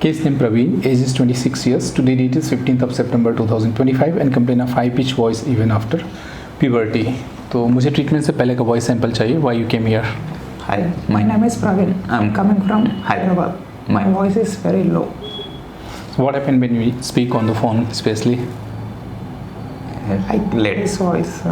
Case name Praveen, age is 26 years. Today date is 15th of September 2025 and complain of high pitch voice even after puberty. तो मुझे treatment से पहले का voice sample चाहिए. Why you came here? Hi, my name is Praveen. I'm coming from Hyderabad. My voice is very low. So what happened when we speak on the phone, especially? Like lady's voice.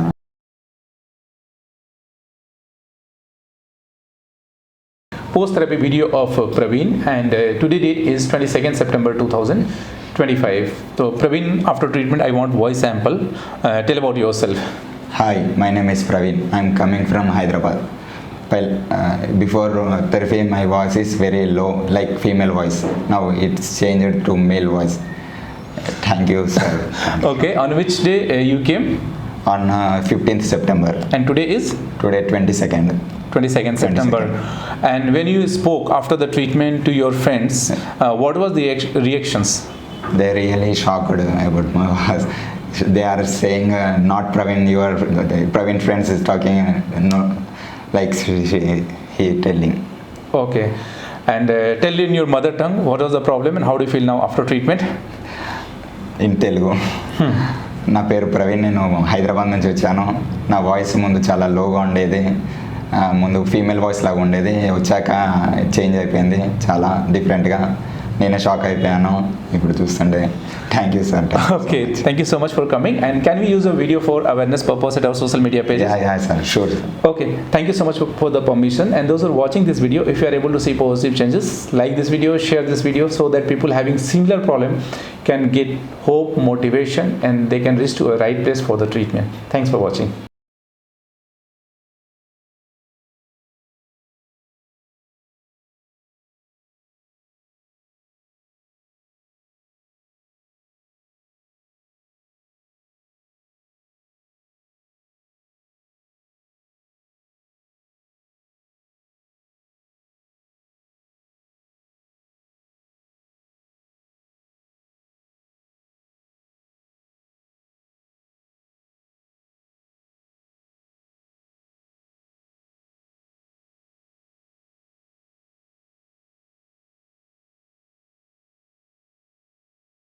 Post-therapy video of Praveen, and today date is 22nd September 2025. So Praveen, after treatment I want voice sample. Tell about yourself. Hi, my name is Praveen. I'm coming from Hyderabad. Well, before therapy my voice is very low, like female voice. Now it's changed to male voice. Thank you, sir. Okay, on which day you came? On 15th September. And today is? Today 22nd. 22nd September. And when you spoke after the treatment to your friends, what was the reactions? They really shocked about my voice. They are saying, not Praveen, your Praveen friends is talking, no, like he telling. Okay. And tell in your mother tongue, what was the problem and how do you feel now after treatment? In Telugu. నా పేరు ప్రవీణ్, నేను హైదరాబాద్ నుంచి వచ్చాను. నా voice ముందు చాలా లోగా ఉండేది, ముందు ఫీమేల్ వాయిస్ లాగా ఉండేది. వచ్చాక చేంజ్ అయిపోయింది, చాలా డిఫరెంట్గా. నేనే షాక్ అయిపోయాను ఇప్పుడు చూస్తుంటే. Thank you sir. Okay, thank you so much for coming. And can we use a video for awareness purpose at our social media pages? Yeah, sir, sure. Okay, thank you so much for the permission. And those who are watching this video, if you are able to see positive changes, like this video, share this video so that people having similar problem can get hope, motivation, and they can reach to a right place for the treatment. Thanks for watching.